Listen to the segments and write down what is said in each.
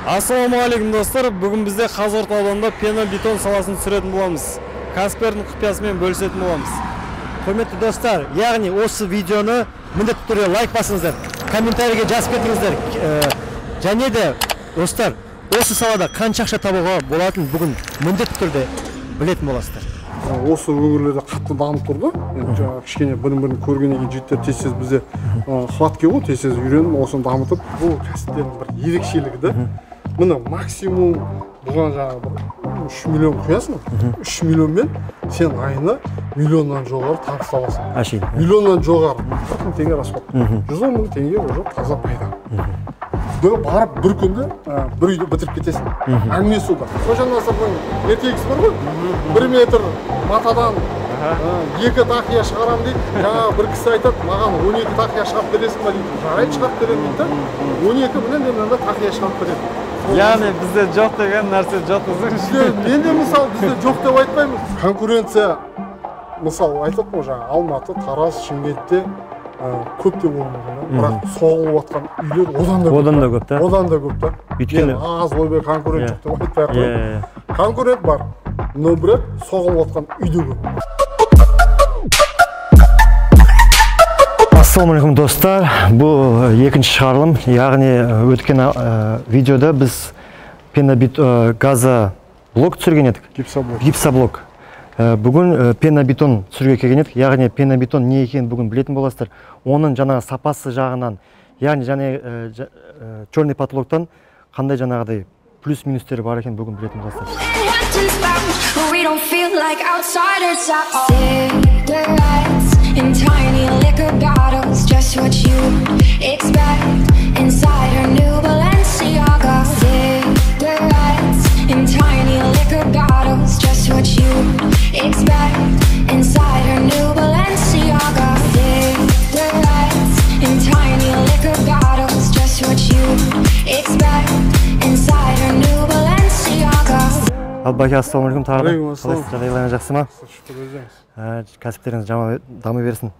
Ассалаумағалейкум достар, бүгін бізде Қазығұрт ауданында пена-бетон саласын түсіретін боламыз. Кәсіпкердің құпиясымен бөлісетін боламыз. Құрметті достар, яғни осы видеоны міндетті түрде лайк басыңыздар, комментарийге жазып кетіңіздер. Және де достар, осы салада қанша ақша табуға болатынын бүгін міндетті түрде білетін боласыздар. Осы өңірлерде қатты дамып тұрды. Кішкене бірін-бірін көргеннен кейін жігіттер тез бізде хватке ғой, тез үйреніп, осыны дамытып, бұл кәсіптердің бір ерекшелігі де. Міне максимум бұған жаңағы 3 миллион құясың. 3 миллионмен сен айына миллионнан жоғары табыс табасың. Миллионнан жоғары 40 мың теңге расход. 110 мың теңге уже таза пайда. Барып бір күнде бір үйді бітіріп кетесің. Әңгіме суда. Қожа Насырдың ертегісі бар ғой. 1 метр матадан 2 тақия шығарам дейді. Жаңағы бір кісі айтады, маған 12 тақия шығарып бересің ба дейді. Жарайды, шығарып беремін дейді. 12 білен мында тақия шығарып береді. Яғни бізде жоқ деген нәрсе жоқ десеңізші. Мен де мысалы бізде жоқ деп айтпаймыз. Конкуренция мысалы айтып қой жаңағы Алматы, Тараз, Шымкентте көп те болмайды, бірақ соғылып жатқан үйлер одан да көп та. Одан да көп та. Өйткені аз ойбай конкурент жоқ деп айтпай ақ қояйын. Конкурент бар, но бірақ соғылып жатқан үйде көп. Ассалаумағалейкум достар, бұл екінші шығарылым, яғни өткен видеода біз пена-газоблок түсірген едік. Гипсоблок. Бүгін пена-бетон түсіруге келген едік, яғни пена-бетон не екенін бүгін білетін боласыздар. Оның жаңағы сапасы жағынан, яғни черный потолоктан қандай жаңағыдай плюс-минустері бар екен бүгін білетін боласыздар. In tiny liquor bottles, just what you expect inside her new Balenciaga. Cigarettes in tiny liquor bottles, just what you expect inside her new Balenciaga. Cigarettes in tiny liquor bottles, just what you expect inside her new Balenciaga. Албаки, ассалаумағалейкум, тағы да. Жағдайларыңыз жақсы ма? Кәсіптеріңіз дамы берсін.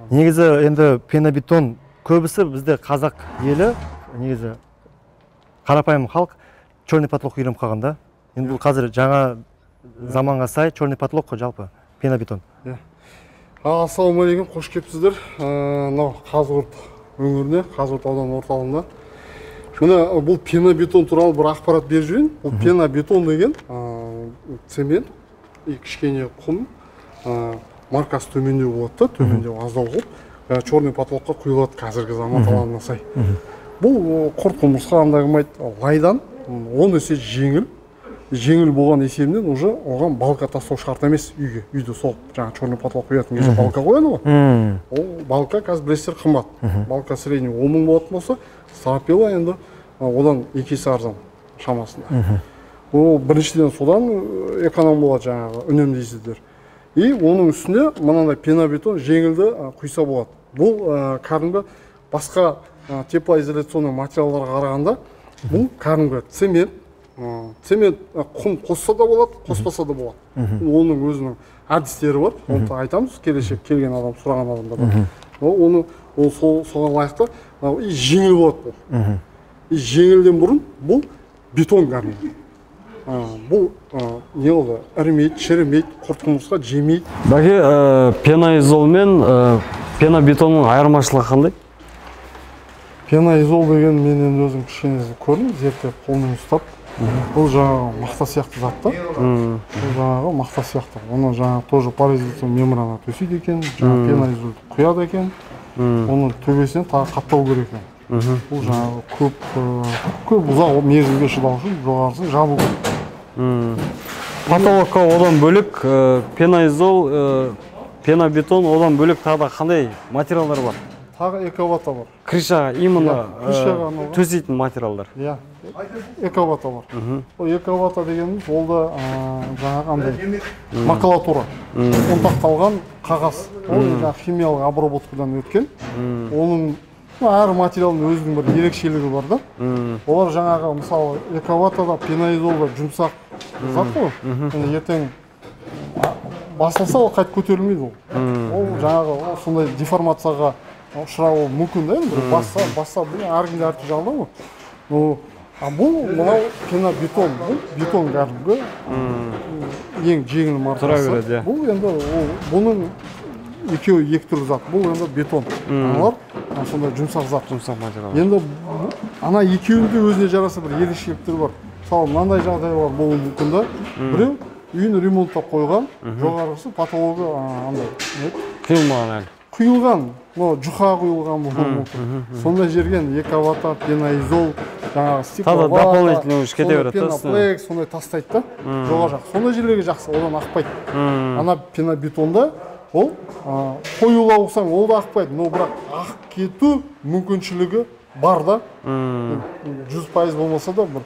Негізі енді пена-бетон көбісі бізде қазақ елі, негізі қарапайым халық черный потолок үйреніп қалғанда. Енді бұл қазір жаңа заманға сай черный потолок қой жалпы пена-бетон. Ассалаумағалейкум, қош келіпсіздер. Мынау Қазығұрт өңіріне, Қазығұрт аудан орталығында. Бұл пена-бетон туралы бір ақпарат беріп жүрейін. Бұл пена-бетон деген цемент, кішкене құм, маркасы төмендеу болады, төмендеу аздау қылып, черный потолокқа құйылады қазіргі заман талабына сай. Бұл құрт құмырсқа андай қылмайды, лайдан 10 есе жеңіл болған есебінен уже оған балка тастау шарт емес үйге. Үйді соғып, жаңа черный потолок қоятын кезде балка қояды ғой. Ол балка қазір білесіздер қымбат. Балка средний 10 мың болатын болса, стропила енді одан 2 есе арзан шамасында. Ол біріншіден содан эконом болады, жаңағы үнемдейсіздер. И оның үстіне мынандай пена-бетон жеңілді құйса болады. Бұл кәдімгі басқа теплоизоляционный материалдарға қарағанда бұл кәдімгі цемент, құм қосса да болады, қоспаса да болады. Оның өзінің әдістері бар, оны айтамыз, келешек келген адам, сұраған адамдар. Оны соған лайықты жеңіл болады бұл. Жеңілден бұрын бұл бетон кәдімгі. Бұл не олды? Әрмейді, шірімейді, құрт құмырсқа жемейді. Бәке, пена-изол мен пена-бетонның айырмашылығы қандай? Пена-изол деген мен енді өзім кішкене көрдім, зерттеп қолмен ұстап. Бұл жаңағы мақта сияқты затта. Бұл жаңағы мақта сияқты. Оны жаңағы тоже паразитон мембрана төсейді екен, жаңағы пена-изолды құяды екен. Оны төбесінен тағы қаттау керек екен. Бұл жаңағы көп ұзақ мерзімге шыдау үшін жоғарысын жабу керек. Потолокқа одан бөлек пена-изол, пена-бетон одан бөлек тағы қандай материалдар бар? Тағы эковата бар. Крышаға именно төсейтін материалдар. Эковата бар. Эковата дегеніміз ол да жаңағы андай макулатура. Ұнтақталған қағаз. Ол жаңағы химиялық обработкадан өткен. Оның әр материалдың өзінің бір ерекшелігі бар да. Олар жаңағы мысалы эковатада, пена-изолда жұмсақ зат қой. Ертең басылса ол қайт көтерілмейді ол. Ол жаңағы сондай деформацияға ұшырауы мүмкін да, басса әркімде әртүрлі жағдай ғой. бұл мынау пенобетон, бұл бетон кәдімгі ең жеңіл маркасы. Тұра береді. Бұл енді бұның екеуі екі түрлі зат. Бұл енді бетон. Аналар сондай жұмсақ зат. Жұмсақ материал. Енді ана екеуінде өзіне жараса бір ерекшеліктер бар. Мысалы, мынандай жағдайлар болуы мүмкін да. Біреу үйін ремонттап қойған, жоғарғысы патологы андай Құйылмаған әлі. құйылған, жұқа құйылған болуы мүмкін. Сондай жерген экавата, пеноизол, жаңағы стекловата, дополнительный кете береді. пеноплекс, сондай тастайды да, жоғары жақ. Сондай жерлерге жақсы, одан ақпайды. Ана пенобетонда ол қоюлау қылсаң, ол да ақпайды, но бірақ ақ кету мүмкіншілігі бар да. 100% болмаса да бір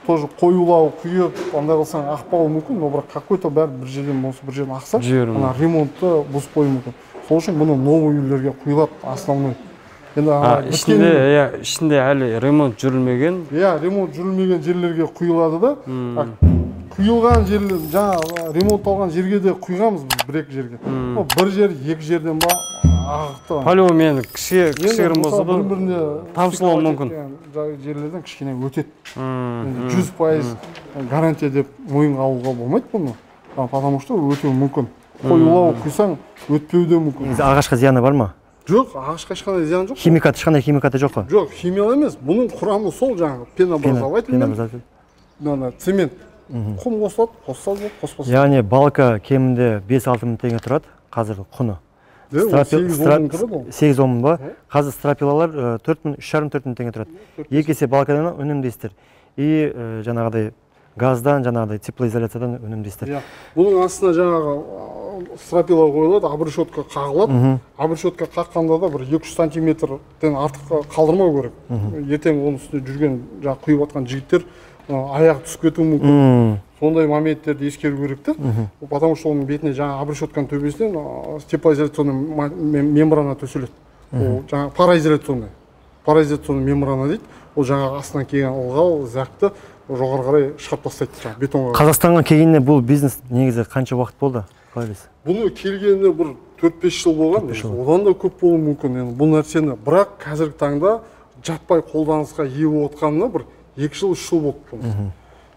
тоже қоюлау, құйып, андай қылсаң ақпауы мүмкін, но бірақ какой-то бәрі бір жерден болса, бір жерден ақса, ана ремонтты бұзып қою мүмкін. Сол үшін бұны новый үйлерге құйылады основной. Ішінде әлі ремонт жүрілмеген. Ремонт жүрілмеген жерлерге құйылады да. Құйылған жерлер, жаңа ремонтталған жерге де құйғанбыз бір-екі жерге. Бір жер, екі жерден ба ағықты. Полиомен кішігірім болса да тамшылауы мүмкін. Жерлерден кішкене өтеді. 100% гарантия деп мойынға алуға болмайды бұны. Потому что өтеу мүмкін. Қоюлау құйсаң өтпеуі де мүмкін. Ағашқа зияны бар ма? Жоқ, ағашқа ешқандай зиян жоқ. Химикаты, ешқандай химикаты жоқ қой? Жоқ, химиялы емес. Бұның құрамы сол жаңағы пенообразователь, цемент. Құм қосылады, қосса болады, қоспаса. Яғни балка кемінде 5-6 мың теңге тұрады қазір құны. 8-10 мың ба? Қазір стропилалар 3,5-4 мың теңге тұрады. Екі есе балкадан өнімдейсіздер. И жаңағыдай газдан, жаңағыдай теплоизоляциядан өнімдейсіздер. Бұның астына жаңағы стропила қойылады, обрешетка қағылады. Обрешетка қаққанда да бір 200 сантиметрден артық қалдырмау керек. Ертең оның үстінде жүрген, құйып атқан жігіттер аяғы түсіп кетуі мүмкін. Сондай моменттерді ескеру керек та. Потому что оның бетіне жаңа обрешетканың төбесінен теплоизоляционный мембрана төселеді. Ол жаңа параизоляционный мембрана дейді. Ол жаңа астынан келген ылғал, зәкті жоғары қарай шығарып тастайды бетонға. Қазақстанға келгенде бұл бизнес негізі қанша уақыт болды? Бұны келгенде бір 4-5 жыл болған. Одан да көп болуы мүмкін. Бұл нәрсені бірақ қазіргі таңда жаппай қолданысқа ие болып отқанына бір 2 жыл, 3 жыл болды.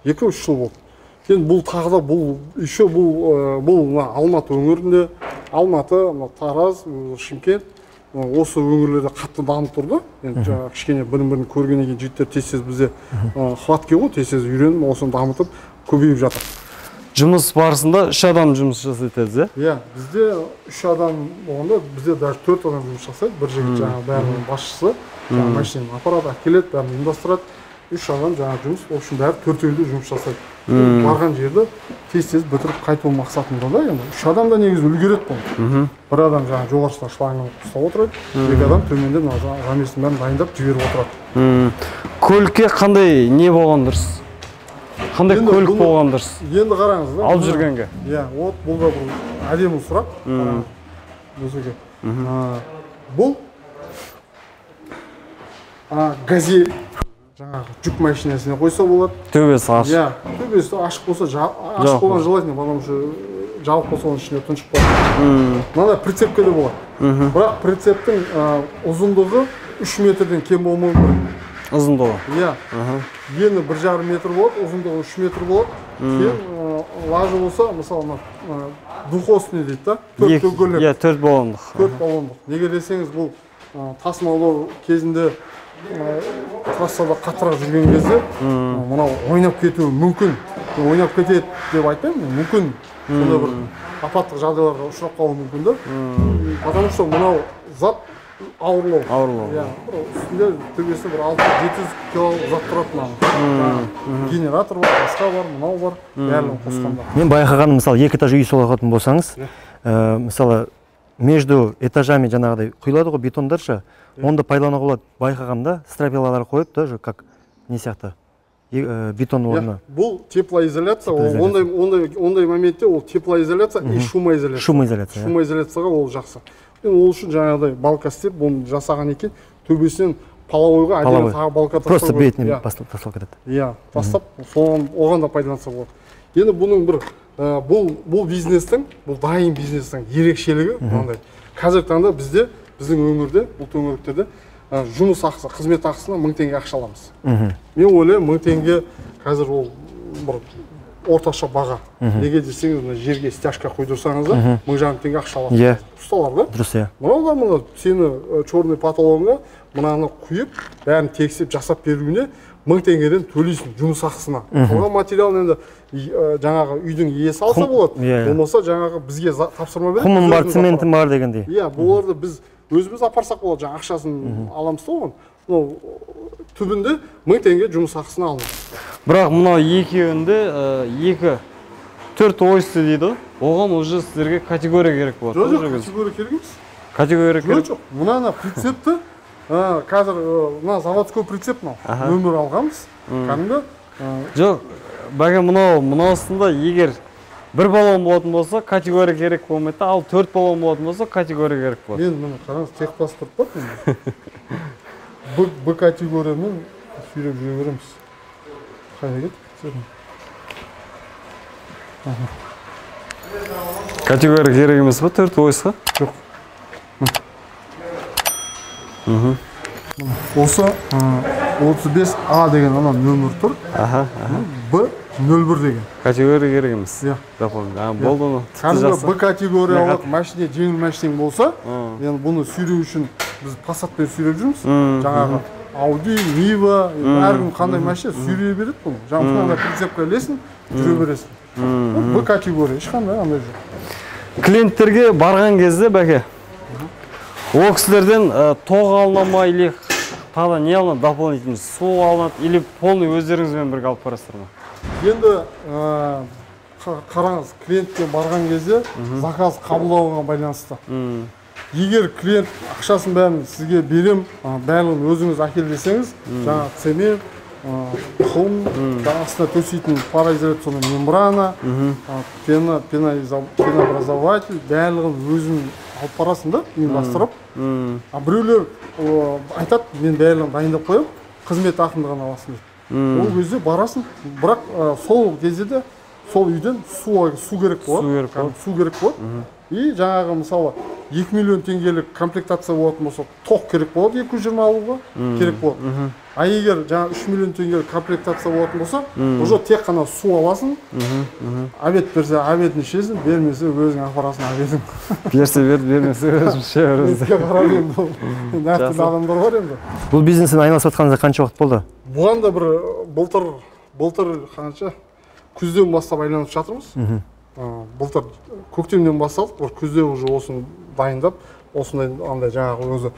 2-3 жыл болды. Енді бұл тағы да бұл Алматы өңірінде, Алматы, Тараз, Шымкент, осы өңірлерде қатты дамып тұрды. Енді кішкене бірін көргеннен кейін жігіттер тез бізде хватке ғой, тез үйреніп, осыны дамытып, көбейіп жатыр. Жұмыс барысында 3 адам жұмыс жасайды, бізде 3 адам болғанда, бізде даже 4 адам жұмыс жасайды. Бір жігіт жаңағы бәрінің басшысы, машинаның аппараты әкеледі, бәрін ұйымдастырады. 3 адам жаңа жұмыс, ол үшін бәрі 4-еуде жұмыс жасайды. Барған жерді тез бітіріп қайту мақсатында да, енді 3 адам да негізі үлгереді бұл. Бір адам жаңа жоғарысына шлангын ұстап отырады, 2 адам төменде замесін бәрін дайындап жіберіп отырады. Көлікке қандай не болған дұрыс? Қандай көлік болған дұрыс? Енді қараңыз да. Алып жүргенге. Бұл да бір әдемі сұрақ. Бұл газель жаңағы жүк машинасына қойса болады. Төбесі ашық. Төбесі ашық болса, ашық болған желательно, потому что жабық болса оның ішінде тұншық болады. Мынандай прицепке де болады. Бірақ прицептің ұзындығы 3 метрден кем болмауы керек. Ұзындығы? Ені 1,5 метр болады, ұзындығы 3 метр болады. Кейін лажы болса, мысалы, двухосный дейді да, 4 дөңгелек. 4 баллондық. 4 баллондық. Неге десеңіз, бұл тасымалдау кезінде трассада қаттырақ жүрген кезде мынау ойнап кетуі мүмкін. Ойнап кетеді деп айтпаймын, мүмкін. Сонда бір апаттық жағдайларға ұшырап қалуы мүмкін да. Потому что мынау зат ауырлау. Үстінде төбесінде бір 600-700 килолық зат тұрады. Генератор бар, басқа бар, мынау бар, бәрін қосқанда. Мен байқағаным, мысалы, 2 этаж үй салатын болсаңыз, мысалы, между этажами жаңағыдай құйылады ғой бетондарша, онда пайдалануға болады. Байқағанда стропилалар қойып тоже как не сияқты бетон орнына. Бұл теплоизоляция, ондай моментте ол теплоизоляция и шумоизоляция. Шумоизоляцияға ол жақсы. Ол үшін жаңағыдай балка істеп, бұны жасаған екен, төбесінен половойға әдемі тағы балка тастау. Просто бетіне тастау кетеді. Тастап, оған да пайдаланса болады. Енді бұның бір бұл бизнестің, бұл дайын бизнестің ерекшелігі мынандай. Қазіргі таңда біздің өңірде, бұл төңіректерде жұмыс ақысы, қызмет ақысына 1000 теңге ақша аламыз. Мен ойлаймын 1000 теңге қазір ол бір орташа баға. Неге десеңіз, мына жерге стяжка қойдырсаңыз да 1500 теңге ақша аласыз. Ұсталар да? Дұрыс, иә. Мына сені черный патологға мынаны құйып, бәрін тексіп жасап беруіне 1000 теңгеден төлейсің жұмыс ақысына. Қалған материал енді жаңағы үйдің иесі алса болады. Болмаса жаңағы бізге тапсырма береді. Құмым бар, цементім бар дегендей. Иә, бұларды біз өзіміз апарсақ болады, жаңа ақшасын аламыз да оған. Түбінде 1000 теңге жұмыс ақысына аламыз. Бірақ мынау екеуінде 2-4 ойысты дейді. Оған уже сіздерге категория керек болады. Жоқ, категория керек емес. Категория керек. Жоқ, мына прицепті қазір мына заводской прицеп нөмір алғанбыз. Кәдімгі жоқ, бәке мынаусында егер бір баллон болатын болса, категория керек болмайды, ал 4 баллон болатын болса, категория керек болады. Мен міне қараңыз, техпаспорт бар менде. Б категориямен сүйреп жүре береміз. Қайда кетті? Категория керек емес па 4 ойысқа? Жоқ. Осы 35А деген ана нөмір тұр. Б01 деген. Категория керек емес. Иә. Болды оны. Кәдімгі Б категориялық машине, жеңіл машинең болса, енді бұны сүйреу үшін біз Passatпен сүйреп жүрміз. Жаңағы Audi, Niva, әркім қандай машина сүйрей береді бұны. Жаңағы прицепқа ілесін, жүре бересің. Б категория, ешқандай андай жоқ. Клиенттерге барған кезде бәке, ол кісілерден тоқ алынама или тағы не алынады, дополнительный су алынады или полный өздеріңізбен бірге алып барасыздар ма? Енді қараңыз, клиентке барған кезде заказ қабылдауға байланысты. Егер клиент ақшасын бәрін сізге берем, бәрін өзіңіз әкел десеңіз, жаңа цемент, құм, астына төсейтін пароизоляционный мембрана, пенообразователь, барлығын өзің алып барасың да, ұйымдастырып. Біреулер айтады, мен барлығын дайындап қоям, қызмет ақымды ғана аласың дейді. Ол кезде барасың, бірақ сол кезде де сол үйден су керек болады. Су керек болады. И жаңағы мысалы 2 миллион теңгелік комплектация болатын болса, тоқ керек болады, 220 алуға керек болады. А егер жаңа 3 миллион теңгелік комплектация болатын болса, уже тек қана су аласың, обед берсе, обедін ішесің, бермесе өзің апарасың обедін. Берсе берді, бермесе өзің іше бересің. Нетке қарап енді, нәртілі адамдар бар енді. Бұл бизнеспен айналысып жатқаныңызда қанша уақыт болды? Бұған да бір былтыр қанша күзден бастап айналысып жатырмыз. Былтыр көктемнен басталып, күзде уже осыны дайындап, осындай андай жаңағы өзі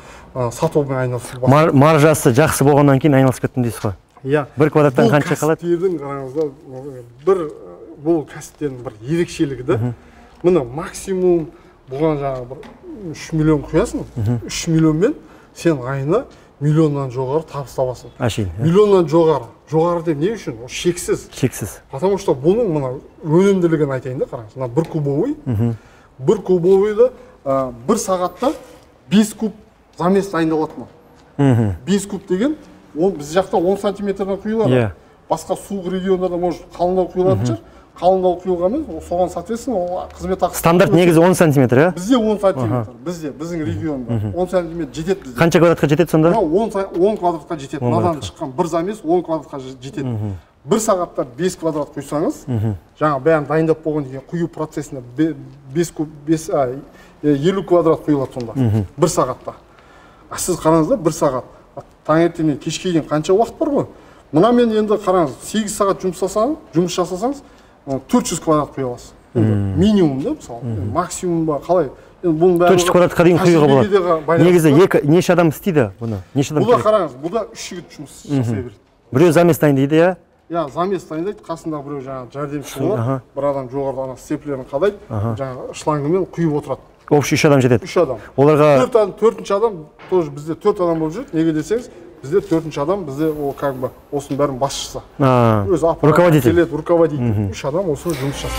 сатумен айналысып. Маржасы жақсы болғаннан кейін айналысып кеттім дейсіз ғой? Иә. 1 квадраттан қанша қалады? Бұл кәсіптердің бұл кәсіптердің бір ерекшелігі да. Міне максимум бұған жаңағы 3 миллион құясың, 3 миллионмен сен айына миллионнан жоғары табыс табасың. Миллионнан жоғары. Жоғары деп не үшін? Ол шексіз. Шексіз. Потому что бұның мына өнімділігін айтайын да, қараңыз. Мына 1 кубовый. 1 кубовыйда 1 сағатта 5 куб замес дайындалады ма? 5 куб деген, біз жақта 10 сантиметрден құйылады. Басқа суық региондарда может қалыңдау құйылатын шығар. Қалыңдау құйылғанмен, соған соответственно қызмет ақысы. Стандарт негізі 10 сантиметр, иә? Бізде 10 сантиметр. Біздің регионда 10 сантиметр жетеді бізде. Қанша квадратқа жетеді сонда? 10 квадратқа жетеді. Мынадан шыққан бір замес 10 квадратқа жетеді. 1 сағатта 5 квадрат құйсаңыз, жаңа бәрін дайындап болған деген құю процесінде 50 квадрат құйылады сонда. 1 сағатта. Сіз қараңызда 1 сағат. Таңертеңнен кешке дейін қанша уақыт бар ғой? Мына мен енді қараңыз, 8 сағат жұмыс жасасаңыз, 400 квадрат құя аласыз. Минимум да, мысалы. Максимум ба, қалай? 400 квадратқа дейін құюға болады. Негізі неше адам істейді бұны? Бұда қараңыз, бұда 3 жігіт жұмыс жасай береді. Біреу замес дайындайды, иә? Иә, замес дайындайды, қасында біреу жаңағы жәрдемші болады, бір адам жоғарыда ана степлерін қадайды, жаңағы шлангымен құйып отырады. Общий 3 адам жетеді. 3 адам. Оларға 4-ші адам, тоже бізде 4 адам болып жүреді. Неге десеңіз, бізде 4-ші адам, бізде ол как бы осының бәрін басшысы. Өзі руководитель. Руководитель. 3 адам осыны жұмыс жасайды.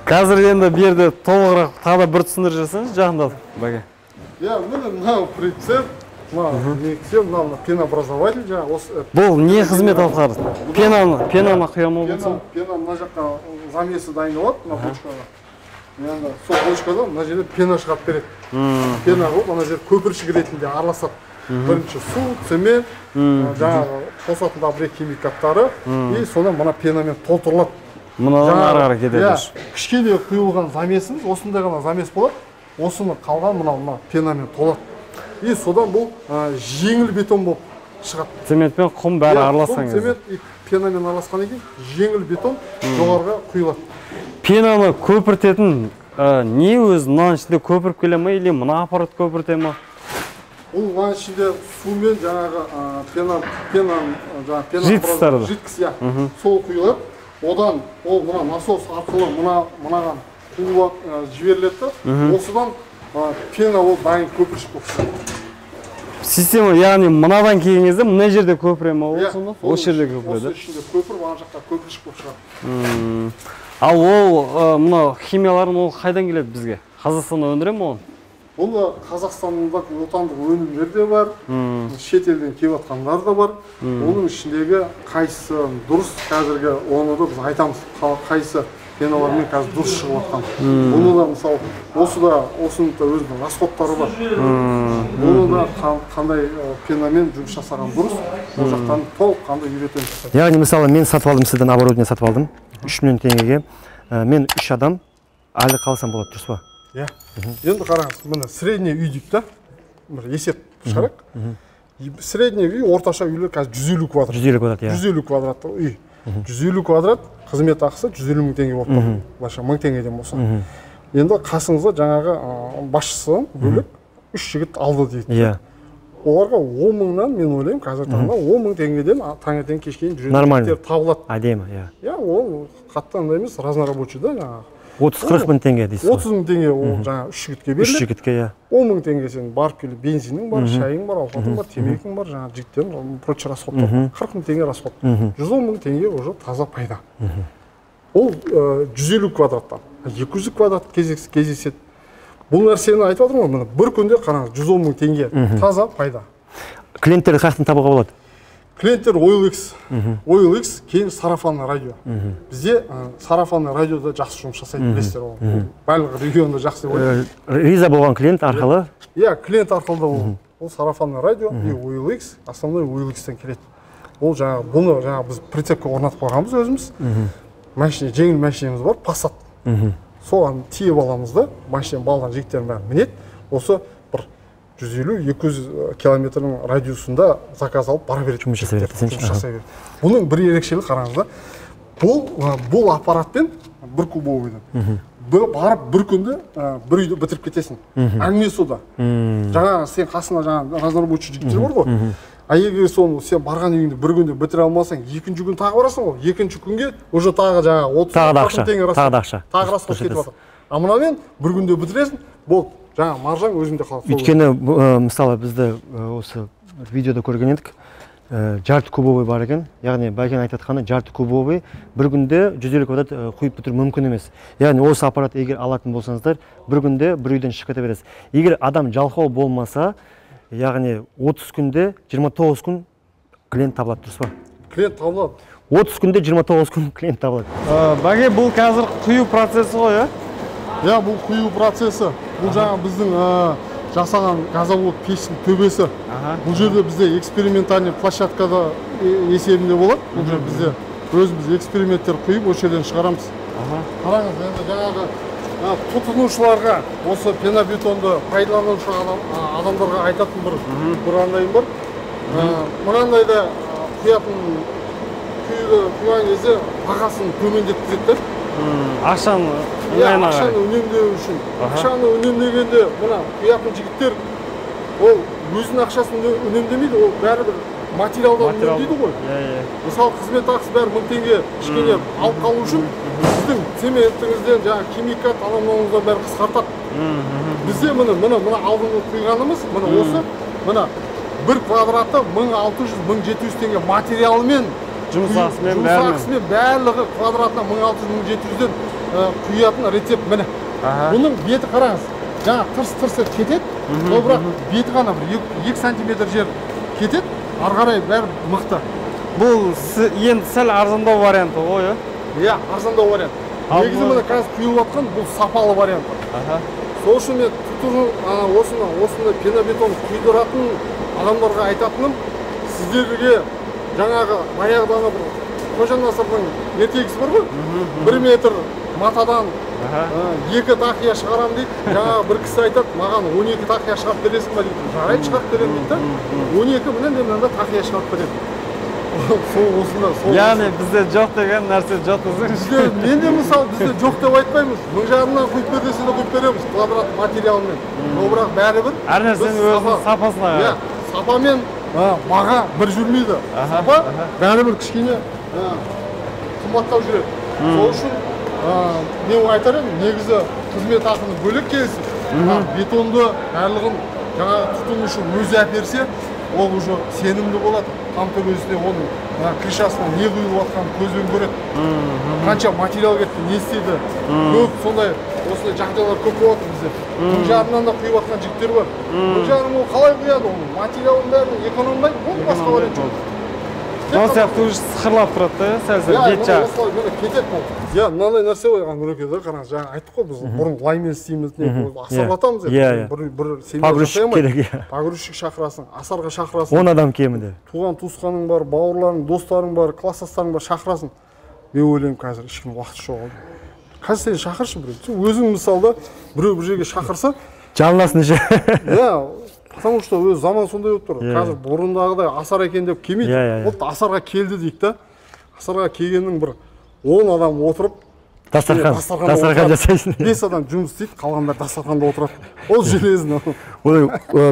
Қазір енді бір жерде толығырақ тағы да бір түсіндіріп жасаңыз, жақындап, бәке. Иә, міне мынау прицеп, мынау мектеп, мынау пенообразователь жаңағы осы. Бұл не қызмет атқарады? Пенаны құямын болсын? Пена мына жаққа замесі дайындалады, мына бочкаға. Енді сол бочкадан мына жерде пена шығарып береді. Пена болып, мына жер көпіршік ретінде араласады. Бірінші су, цемент, жаңағы қосатын да бір химикаттары, и содан мына пенамен толтырылады. Мынадан ары кетеді. Кішкене құйылған замесіміз, осындай ғана замес болады. Осыны қалған мына пенамен толады. И содан бұл жеңіл бетон болып шығады. Цемент пен құм бәрі араласқан кезде. Цемент и пенамен араласқаннан кейін жеңіл бетон жоғарыға құйылады. Пенаны көпіртетін не өзі мынаның ішінде көпіріп келе ме, или мына аппарат көпірте ме? Бұл мынаның ішінде сумен жаңағы жидкостарды. Жидкость, сол құйылады. Одан ол мына насос арқылы мынаған құйылып жіберіледі. Осыдан пена ол дайын көпіршік болып шығады. Система, яғни мынадан келген кезде мына жерде көпіре ме ол сонда? Осы жерде көпіреді. Осы ішінде көпір, мына жақта көпіршік болып шығады. Ал ол мына химияларын ол қайдан келеді бізге? Қазақстанда өндіре ме оны? Бұл Қазақстанда отандық өнімдер де бар, шетелден келіп жатқандар да бар. Оның ішіндегі қайсысы дұрыс, қазіргі оны да біз айтамыз, қайсы пеналармен қазір дұрыс шығып жатқан. Оны да мысалы, осының да өзінің расходтары бар. Оны да қандай пенамен жұмыс жасаған дұрыс, ол жақтан толық қандай үйретеміз. Яғни мысалы мен сатып алдым, сізден оборудование сатып алдым 3 миллион теңгеге. Мен 3 адам айлық қалсам болады, дұрыс па? Иә. Енді қараңыз, міне средний үй дейік та, бір есеп шығарайық. Средний үй, орташа үйлер қазір 150 квадрат. 150 квадрат, иә. 150 квадратты үй. 150 квадрат қызмет ақысы 150 мың теңге болып тұр. Былайша 1000 теңгеден болса. Енді қасыңызда жаңағы басшысы бөлек 3 жігіт алды дейді. Иә. Оларға 10 мыңнан мен ойлаймын, қазір таңда 10 мың теңгеден таңертең кешке дейін жүретін табылады. Әдемі, иә. Иә, ол қатты андай емес, разнорабочий да жаңағы. 30-40 мың теңге дейсіз. 30 мың теңге ол жаңа 3 жігітке беріледі. 3 жігітке, иә. 10 мың теңге сен барып келіп бензинің бар, шайың бар, ауқатың бар, темекің бар, жаңа жігіттердің прочий расходтар. 40 мың теңге расход. 110 мың теңге уже таза пайда. Ол 150 квадраттан 200 квадрат кездеседі. Бұл нәрсені айтып отырмын ғой, бір күнде қараңыз 110 мың теңге таза пайда. Клиенттерді қаяқтан табуға болады? Клиенттер OLX, кейін сарафанный радио. Бізде сарафанный радиода жақсы жұмыс жасайды, білесіздер ол. Барлық регионда жақсы болады. Риза болған клиент арқылы? Иә, клиент арқылы да ол. Ол сарафанный радио и OLX, основной OLX-тен келеді. Ол жаңағы бұны біз прицепке орнатып қойғанбыз өзіміз. Жеңіл машинамыз бар, Passat. Соған тиеп аламыз да, машина балған жігіттердің бәрі мінеді. Осы 150-200 километрдің радиусында заказ алып бара береді. Жұмыс жасай береді. Бұның бір ерекшелігі қараңызда, бұл аппаратпен бір кубовыйдан барып бір күнде бір үйді бітіріп кетесің. Әңгіме сода. Жаңа сен қасында жаңа разнорабочий жігіттер бар ғой. А егер соны сен барған үйіңді бір күнде бітіре алмасаң, екінші күн тағы барасың ғой. Екінші күнге уже тағы жаңа 30 теңге расход. Тағы расход кетіп жатыр. А мынамен бір күнде бітіресің, болды. Жаңа маржаң өзінде қалады. Өйткені мысалы бізді осы видеода көрген едік, жарты кубовый бар екен. Яғни Байкен айтатқаны жарты кубовый бір күнде 150 квадрат құйып бітіру мүмкін емес. Яғни осы аппарат егер алатын болсаңыздар, бір күнде бір үйден шығып кете бересіз. Егер адам жалқау болмаса, яғни 30 күнде 29 күн клиент табылады, дұрыс па? Клиент табылады. 30 күнде 29 күн клиент табылады. Бәке, бұл қазір құю процесі ғой, иә? Иә, бұл құю процесі. Бұл жаңа біздің жасаған газовод пештің төбесі. Бұл жерде бізде экспериментальный площадкада есебінде болады. Бұл жерде бізде өзіміз эксперименттер құйып, осы жерден шығарамыз. Қараңыз, енді жаңағы тұтынушыларға, осы пенобетонды пайдаланушы адамдарға айтатын бір андайым бар. Мынандайда құйған кезде бағасын төмендеткізеді. Ақшаны үнемдеу үшін. Ақшаны үнемдегенде мына құятын жігіттер ол өзінің ақшасын үнемдемейді, ол бәрібір материалдан үнемдейді ғой. Мысалы қызмет ақысы бәрі 1000 теңге кішкене алып қалу үшін сіздің цементіңізден жаңағы химикат анау-мынауыңыздан бәрі қысқартады. Бізде мына алдыңғы құйғанымыз мына осы мына бір квадратты 1600-1700 теңге материалымен жұмыс ақысымен барлығы квадратына 1600-1700-ден құятын рецепт міне. Бұның беті қараңыз. Жаңа тырс-тырс етіп кетеді. Ол бірақ беті ғана бір 2 сантиметр жер кетеді. Ары қарай бәрі мықты. Бұл енді сәл арзандау варианты ғой, Иә, арзандау вариант. Негізі міне қазір құйып жатқан бұл сапалы вариант. Сол үшін мен осындай пенобетон құйдыратын адамдарға айтатыным, сіздерге жаңағы баяғыдан бір Қожа Насырдың ертегісі бар ғой, 1 метр матадан 2 тақия шығарам дейді. Жаңағы бір кісі айтады, маған 12 тақия шығарып бересің ба дейді. Жарайды, шығарып беремін дейді. 12 мынандай тақия шығарып береді. Сол осында. Яғни бізде жоқ деген нәрсе жоқ десеңізші. Мен де мысалы бізде жоқ деп айтпаймыз. 1000 жарымнан құйып бер десе де құйып береміз квадрат материалмен. Но бірақ бәрібір әр нәрсенің өзінің сапасына. Иә, сапа мен баға бір жүрмейді. Сапа бәрібір кішкене қымбаттау жүреді. Сол үшін мен айтар едім, негізі қызмет ақыны бөлек келісіп, бетонды барлығын жаңағы тұтынушы өзі әперсе, ол уже сенімді болады. Там төбесіне оның крышасына не құйылып жатқанын көзбен көреді. Қанша материал кетті, не істейді. Көп сондай осындай жағдайлар көп болады бізде. 1000 жарымнан да құйып жатқан жігіттер бар. 1000 жарым ол қалай құяды оның? Материалын бәрін экономдай, ол басқа вариант жоқ. Ол сияқты уже сықырлап тұрады да, сәл-сәл бет жағы. Кетеді бұл. Иә, мынандай нәрсе қойған Нұреке да, қараңыз, жаңа айттық қой біз бұрын лаймен істейміз, асарлатамыз енді. Бір погрузчик керек. Погрузчик шақырасың, асарға шақырасың. 10 адам кемінде. Туған туысқаның бар, бауырларың, достарың бар, класстастарың бар, шақырасың. Мен ойлаймын қазір ешкім уақыт жоқ. Қазір сен шақыршы біреу. Өзің мысалда біреу бір жерге шақырса, жалынасың же. Иә, потому что өз заман сондай болып тұр. Қазір бұрындағыдай асар екен деп келмейді. Вот асарға келді дейік та. Асарға келгеннің бір 10 адам отырып, дастархан жасайсың. 5 адам жұмыс істейді, қалғандар дастарханда отырады. Ол железін. Ол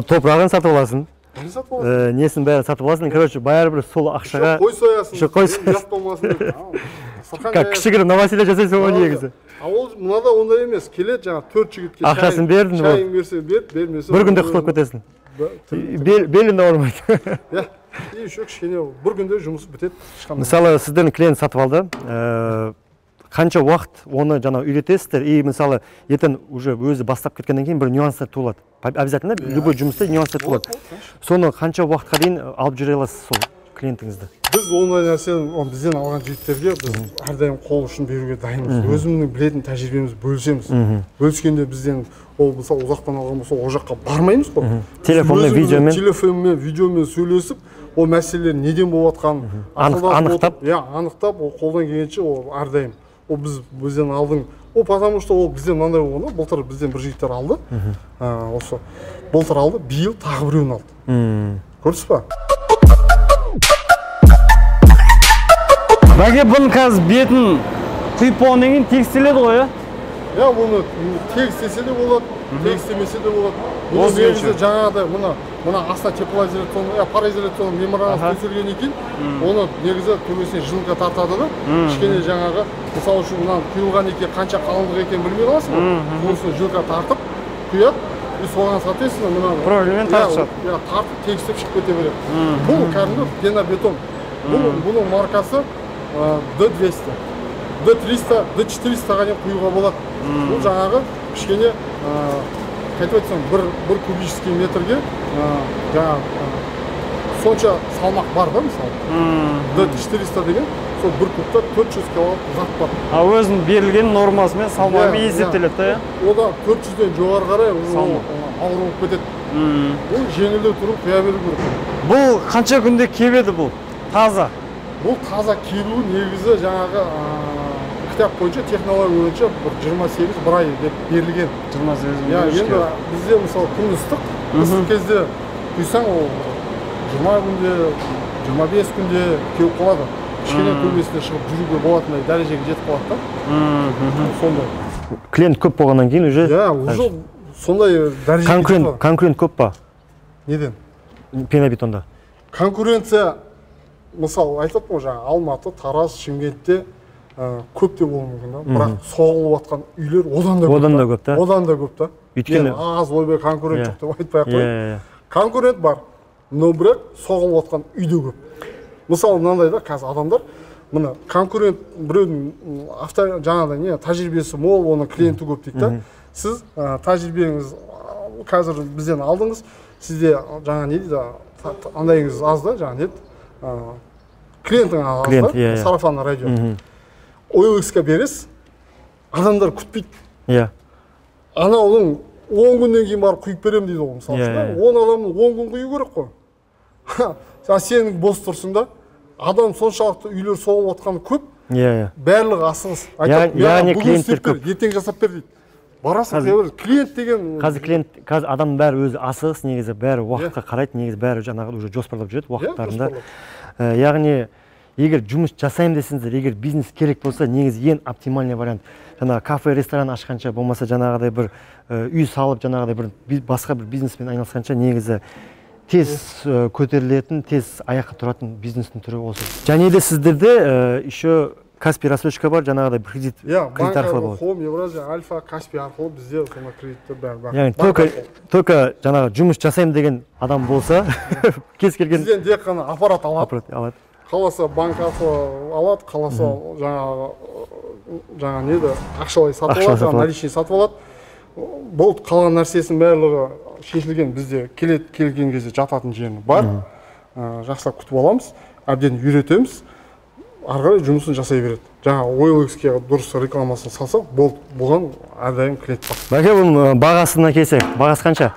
топырағын сатып аласың. Не сатып аласың? Несін бәрі сатып аласың. Короче, бәрібір сол ақшаға қой соясың. Қой кішігірім новоселье жасайсың ғой негізі. Ол мынада ондай емес. Келеді жаңа 4 жігітке ақшасын бердің, шайын берсе берді, бермесе бір күнде құтылып кетесің. Белінде ауырмайды. Иә. И еще кішкене бір күнде жұмыс бітеді. Мысалы, сіздердің клиент сатып алды. Қанша уақыт оны жаңа үйретесіздер, и мысалы ертең уже өзі бастап кеткеннен кейін бір нюанстар туылады. Обязательно любой жұмыста нюанстар туылады. Соны қанша уақытқа дейін алып жүре аласыз сол клиентіңізді? Біз ондай нәрсені бізден алған жігіттерге біз әрдайым қол ұшын беруге дайынбыз. Өзімнің білетін тәжірибеміз бөлісеміз. Бөліскенде бізден ол мысалы ұзақтан алған болса ол жаққа бармаймыз ғой. Телефонмен, видеомен сөйлесіп, ол мәселелер неден болып жатқанын анықтап, анықтап, ол қолдан келгенше ол әрдайым. Ол бізден алдың. Ол потому что ол бізден мынандай болғанда, былтыр бізден бір жігіттер алды. Осы былтыр алды, биыл тағы біреуін алды. Көрдіңіз ба? Бәке бұның қазір бетін құйып болғаннан кейін тегістеледі ғой, иә? Иә, бұны тегістесе де болады, тегістемесе де болады. Бұл негізі жаңағыдай мына астына теплоизоляцион, пароизоляцион мембранасы төселгеннен кейін, оны негізі төбесіне жылынға тартады да. Кішкене жаңағы, мысалы үшін мына құйылған екен қанша қалыңдық екен білмей қаласың ғой. Осыны жылға тартып құяды. И соған соответственно мына проволокамен тартып иә, тартып тегістеп шығып кете береді. Бұл кәдімгі пенобетон. Бұның маркасы D200, D300, D400-ға дейін құюға болады. Бұл жаңағы кішкене қайтып айтсам бір кубический метрге сонша салмақ бар да мысалы. D400 деген сол бір кубта 400 киловатт зат бар. Өзінің берілген нормасымен салмағымен есептеледі да? Ода 400-ден жоғары қарай ауыр болып кетеді. Бұл жеңілдеу тұрып құя беру керек. Бұл қанша күнде кебеді бұл? Таза? Бұл таза кебуі негізі жаңағы кітап бойынша, технология бойынша 28 бір ай деп берілген. 28 енді бізде мысалы күн ыстық, ыстық кезде құйсаң ол 20 күнде, 25 күнде кеуіп қалады. Кішкене төбесіне шығып жүруге болатындай дәрежеге жетіп қалады да. Сондай. Клиент көп болғаннан кейін уже? Иә, уже сондай дәрежеге жетіп қалады. Конкурент көп па? Неден? Пенобетонда. Конкуренция, мысалы айтып ғой жаңа Алматы, Тараз, Шымкентте көп те болуы мүмкін да. Бірақ соғылып жатқан үйлер одан да көп та. Одан да көп та. Өйткені аз ойбай конкурент жоқ деп айтпай ақ қояйын. Конкурент бар, но бірақ соғылып жатқан үйде көп. Мысалы мынандай да, қазір адамдар мына конкурент біреудің жаңағыдай не тәжірибесі мол, оның клиенті көп дейді да. Сіз тәжірибеңіз қазір бізден алдыңыз, сізде жаңа не дейді, андайыңыз аз да, жаңа не дейді, клиентің аз да, сарафанный радио. OLX-ке бересіз, адамдар күтпейді. Иә. Анаудың 10 күннен кейін барып құйып берем дейді ғой, мысалы. 10 адамның 10 күн құю керек қой. Сенің бос тұрсың да, адам соншалықты үйлер соғылып отқаны көп, барлығы асығыс. Яғни клиенттер көп. Ертең жасап бер дейді. Барасың, клиент деген... Қазір адамның бәрі өзі асығыс, негізі бәрі уақытқа қарайды, негізі бәрі жаңағы уже жоспарлап жүреді уақыттарында. Яғни, егер жұмыс жасаймын десеңіздер, егер бизнес керек болса, негізі ең оптимальный вариант. Жаңағы кафе, ресторан ашқанша, болмаса жаңағыдай бір үй салып, жаңағыдай бір басқа бір бизнеспен айналысқанша, негізі тез көтерілетін, тез аяққа тұратын бизнестің түрі осы. Және де сіздерде еще Каспий рассрочка бар, жаңағыдай кредит арқылы болады. Хом, Евразия, Альфа, Каспий арқылы бізде соны кредиттер бәрі. Яғни только жаңағы жұмыс жасаймын деген адам болса, кез келген бізден тек қана аппарат алады. Қаласа банк арқылы алады, қаласа жаңа неді ақшалай сатып алады, наличный сатып алады. Бұл қалған нәрсесінің барлығы шешілген, бізде келген кезде жататын жерін бар. Жақсылап күтіп аламыз, әбден үйретеміз. Арғарай жұмысын жасай береді. Жаңа OLX-ке дұрыс рекламасын салса, бұған әрдайым клиент бар. Бәке, бұның бағасына келсек, бағасы қанша?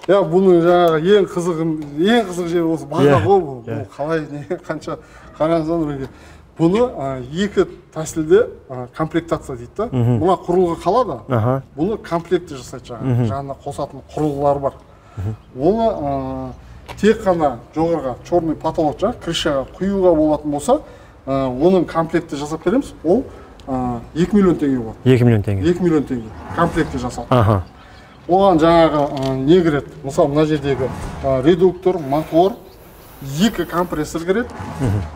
Бұның жаңағы ең қызық жері осы баға ғой. Бұл қалай, қанша қараңыздан. Бұны екі тәсілде комплектация дейді да. Бұна құрылғы қалады. Бұны комплекті жасайды жаңағы. Жаңына қосатын құрылғылар бар. Оны тек қана жоғарға черный потолок жаңа крышаға құюға болатын болса, оның комплекті жасап береміз, ол 2 миллион теңге болады. 2 миллион теңге. 2 миллион теңге комплекті жасалды. Оған жаңағы не кіреді? Мысалы, мына жердегі редуктор, мотор, 2 компрессор кіреді,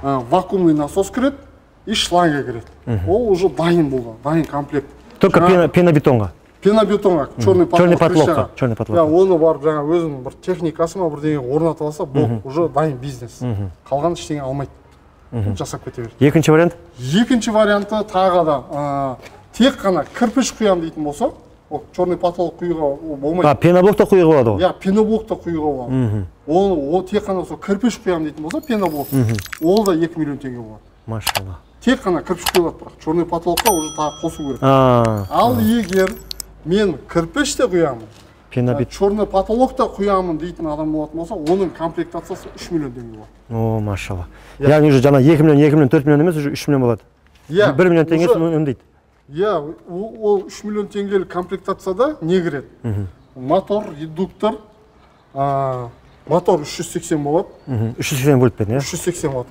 вакуумный насос кіреді, и шланга кіреді. Ол уже дайын болған, дайын комплект. Только пенобетонға. Пенобетонға, черный потолокқа. Оны бар жаңа өзінің бір техникасы ма бірдеңе орнатып алса, бұл уже дайын бизнес. Қалған ештеңе алмайды. Жасап кете береді. Екінші вариант? Екінші варианты тағы да тек қана кірпіш құям дейтін болса, черный потолок құюға болмайды. Пеноблокта құюға болады ғой? Пеноблокта құюға болады. Ол тек қана кірпіш құям дейтін болса, пеноблок, ол да 2 миллион теңге болады. Машалла. Тек қана кірпіш құйылады, бірақ черный потолокқа уже тағы қосу керек. Ал егер мен кірпіш те құямын, черный потолокта құямын дейтін адам болатын болса, оның комплектациясы 3 миллион теңге болады. О, машалла. Яғни уже жаңа 2 миллион, 4 миллион емес, уже 3 миллион болады. 1 миллион теңгесін өндейді. Ол 3 миллион теңгелік комплектацияда не кіреді? Мотор, редуктор, мотор 380 болады. 380 вольт берді, 380 вольт.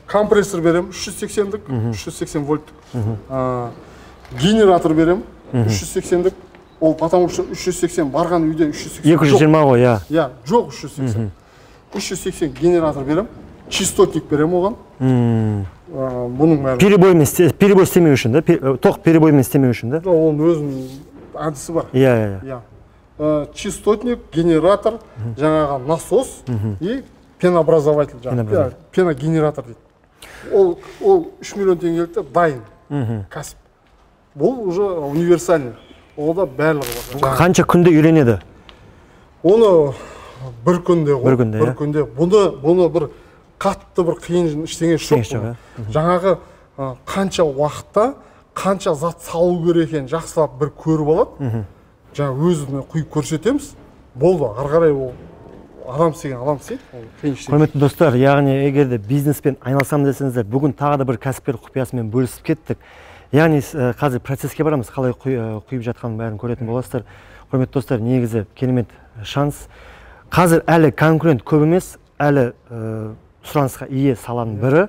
Компрессор берем 380-дік, 380 вольттік. Генератор берем 380-дік. Ол потому что 380 барған үйде 380 жоқ. 220 ғой, жоқ 380. 380 генератор берем, частотник берем оған. Бұның бәрі. Перебой істемеу үшін, да? Тоқ перебоймен істемеу үшін, да? Оның өзінің әдісі бар. Частотник, генератор, жаңағы насос и пенообразователь, пеногенератор дейді. Ол 3 миллион теңгелікті дайын кәсіп. Бұл уже универсальный. Ол да барлығы бар. Қанша күнде үйренеді? Оны бір күнде ғой. Бір күнде. Бұны бір қатты бір қиын ештеңе жоқ. Жаңағы қанша уақытта, қанша зат салу керек екенін жақсылап бір көріп алады. Жаңа өзіне құйып көрсетеміз. Болды, ары қарай ол адам істеген адам істейді. Құрметті достар, яғни егер де бизнеспен айналысам десеңіздер, бүгін тағы да бір кәсіпкер құпиясымен бөлісіп кеттік. Яғни қазір процесске барамыз, қалай құйып жатқанын бәрін көретін боласыздар. Құрметті достар, негізі керемет шанс. Қазір әлі конкурент көп емес, әлі сұранысқа ие саланың бірі.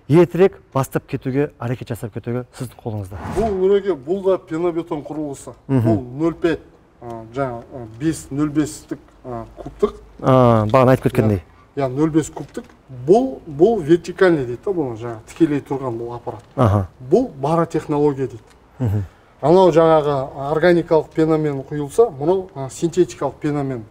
Ертерек бастап кетуге, әрекет жасап кетуге сіздің қолыңызда. Бұл да пенобетон құрылғысы. Бұл 0,5, жаңа 5,05-тік кубтық. Бағын айтып кеткендей. 0,5 кубтық. Бұл вертикальный дейді, бұны жаңа тікелей тұрған бұл аппарат. Бұл баротехнология дейді. Анау жаңағы органикалық пенамен құйылса, мұнау синтетикалық пенамен,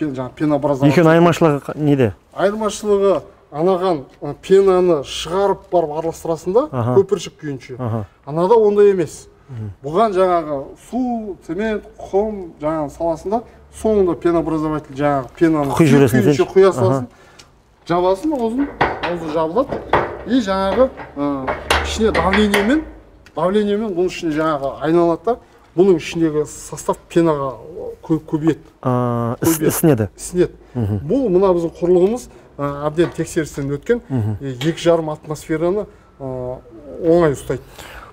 жаңа пенообразователь. Екеуінің айырмашылығы неде? Айырмашылығы анаған пенаны шығарып барып араластырасың да, көпіршік күйінше. Анада ондай емес. Бұған жаңағы су, цемент, құм жаңағы саласында, соңында пенообразователь жаңағы пенаны күйінше құя саласың, жабасың, аузы жабылады. И жаңағы ішіне давлениемен бұның ішіне жаңағы айналады да, бұның ішіндегі состав пенаға көбейеді. Ісінеді. Бұл мына біздің құрылғымыз әбден тексерістен өткен 2,5 атмосфераны оңай ұстайды.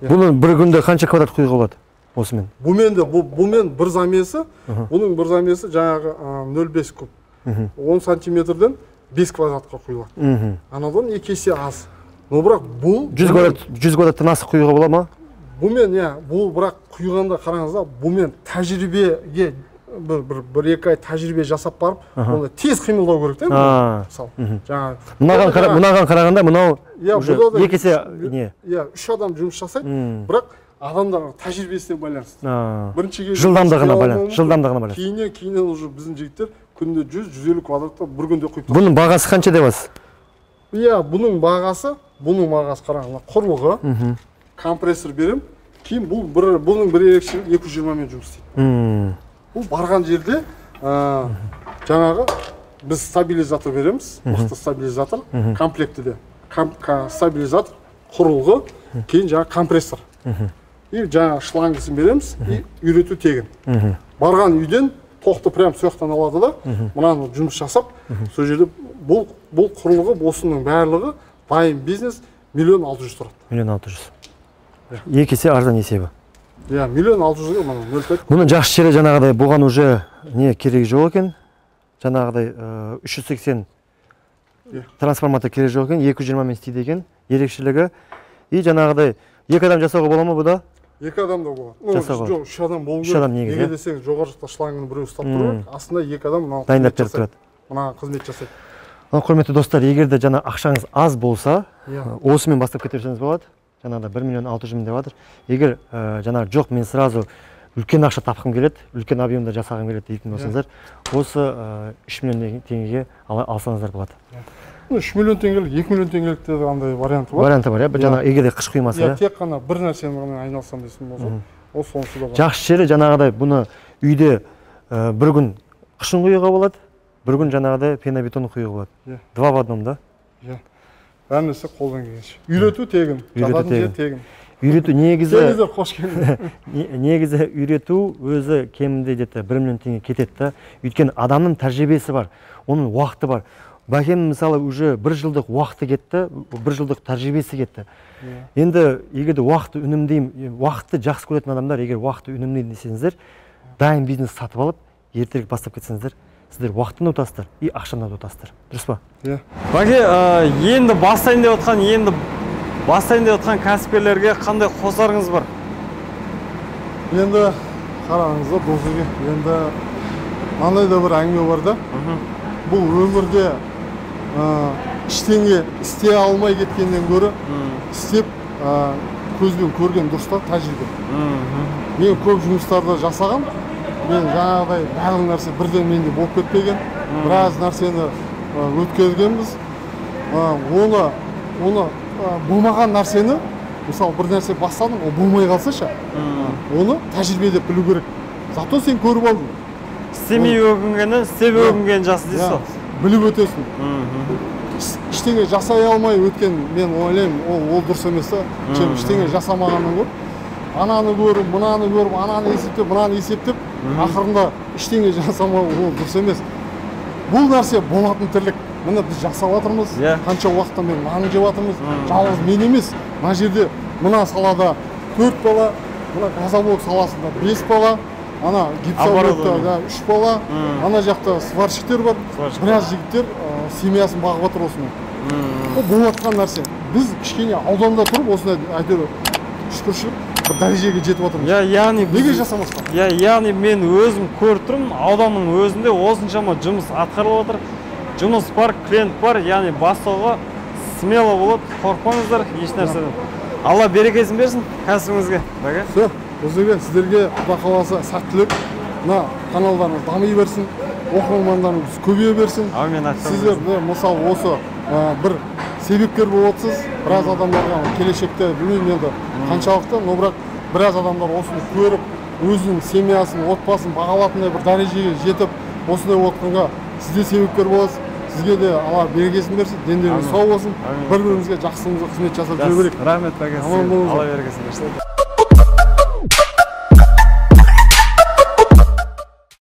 Бұны бір күнде қанша квадрат құюға болады осымен? Бұмен бір замесі, бұның бір замесі жаңағы 0,5 куб. 10 сантиметрден 5 квадратқа құйылады. Анадан 2 есе аз. Но бірақ бұл 100 квадраттан асық құюға бола ма? Бұл бірақ құйғанда қараңызда, бұмен тәжірибеге бір-екі ай тәжірибе жасап барып, оны тез қимылдау керек те. Мұнаған қарағанда мұнау уже 2 есе не? 3 адам жұмыс жасайды, бірақ адамдардың тәжірибесіне байланысты. Жылдамдығына байланысты. Кейіннен уже біздің жігіттер күнде 100-150 квадратта бір күнде құйып. Бұның бағасы қанша деп вас? Бұның бағасы қараңыздар, құрылғы, компрессор берем, кейін бұның бір ерекшелігі 220 мен жұмыс істейді. Бұл барған жерде жаңағы біз стабилизатор береміз, мықты стабилизатор, комплектіде. Стабилизатор, құрылғы, кейін жаңағы компрессор. И жаңағы шлангысын береміз, и үйрету тегін. Барған үйден тоқты прям сояқтан алады да, мұнаны жұмыс жасап, сол жерде бұл құрылғы, осының барлығы дайын бизнес 1 600 000 тұрады. 1 600 000. 2 есе арзан есебі. 1 600 000 мұны 0,5. Бұның жақсы жері жаңағыдай бұған уже не керегі жоқ екен. Жаңағыдай 380 трансформатор керегі жоқ екен, 220 мен істейді екен. Ерекшелігі. И жаңағыдай 2 адам жасауға бола ма бұда? 2 адам да болады. Жоқ, 3 адам болу керек. Неге десең, жоғары жақта шлангын біреу ұстап тұру, астында 2 адам дайындап беріп тұрады. Мына қызмет жасайды. Құрметті достар, егерде жаңа ақшаңыз аз болса, осымен бастап кетерсеңіз болады. Жаңағыда 1 600 000 деп жатыр. Егер жаңағы жоқ, мен сразу үлкен ақша тапқым келеді, үлкен объемда жасағым келеді дейтін болсаңыздар, осы 3 миллион теңгеге алсаңыздар болады. 3 миллион теңгелік, 2 миллион теңгелік те андай варианты бар. Варианты бар, жаңа егерде қыш құймасы. Тек қана бір нәрсені ғана айналсам дейсің болса, ол сонысы да бар. Жақсы жері жаңағыдай бұны үйде бір күн қышын құюға болады, бір күн жаңағыдай пенобетон құюға болады. 2 в 1 да? Әр нәрсе қолдан келгенше. Үйрету тегін, жататын жер тегін. Үйрету негізі қош келдіңіздер. Негізі үйрету өзі кемінде где-то 1 миллион теңге кетеді. Өйткені адамның тәжірибесі бар, оның уақыты бар. Бәкем мысалы уже 1 жылдық уақыты кетті, 1 жылдық тәжірибесі кетті. Енді егерде уақытты үнемдеймін, уақытты жақсы көретін адамдар, егер уақытты үнемдеймін десеңіздер, дайын бизнес сатып алып, ертерек бастап кетсеңіздер, сіздер уақытын ұтасыздар и ақшаны ұтасыздар. Дұрыс па? Бәке, енді бастайын деп отқан кәсіпкерлерге қандай қосарыңыз бар? Енді қараңыздар достарға, енді мынандай да бір әңгіме бар да. Бұл өмірде ештеңе істей алмай кеткеннен гөрі істеп көзбен көрген дұрыстар тәжірибе. Мен көп жұмыстарды жасаған, мен жаңағыдай барлық нәрсе бірден менде болып кетпеген, біраз нәрсені өткергенбіз. Оны болмаған нәрсені, мысалы бір нәрсе бастадың, ол болмай қалса ше, оны тәжірибе деп білу керек. Зато сен көріп алдың. Істемей өкінгені, істеп өкінген жасы дейсіз. Біліп өтесің. Ештеңе жасай алмай өткен, мен ойлаймын, ол дұрыс емес та. Ештеңе жасамағаннан көріп, ананы көріп, мынаны көріп, ананы есептеп, мынаны есептеп, ақырында ештеңе жасамау ол дұрыс емес. Бұл нәрсе болатын тірлік. Міне біз жасап жатырмыз, қанша уақыттан бері нан жеп жатырмыз. Жалғыз мен емес, мына жерде мына салада 4 бала, мына газоблок саласында 5 бала, ана гипсоблокта 3 бала, ана жақта сварщиктер бар. Біраз жігіттер семьясын бағып жатыр осымен. Ол болып жатқан нәрсе. Біз кішкене ауданда тұрып осындай әйтеуір шүкіршілік бір дәрежеге жетіп отырмыз. Неге жасамасқа? Яғни мен өзім көріп тұрмын, ауданның өзінде осыншама жұмыс атқарылып жатыр. Жұмыс бар, клиент бар, яғни бастауға смело болып, қорықпаңыздар, еш нәрседен. Алла берекесін берсін кәсібіңізге. Все, сіздерге Құда қаласа сәттілік, мына каналдарыңыз дами берсін, оқырмандарыңыз көбейе берсін. Аумин. Сіздер мысалы осы бір себепкер болып отырсыз біраз адамдарға келешекте білмеймін енді қаншалықты, но бірақ біраз адамдар осыны көріп өзінің семьясын, отбасын бағалатындай бір дәрежеге жетіп осындай отқанға сіз де себепкер боласыз. Сізге де Алла берекесін берсін, дендеріңіз сау болсын, бір-бірімізге жақсылығымызға қызмет жасап жүру керек. Рахмет бәке, аман болыңыздар. Алла берекесін берсін.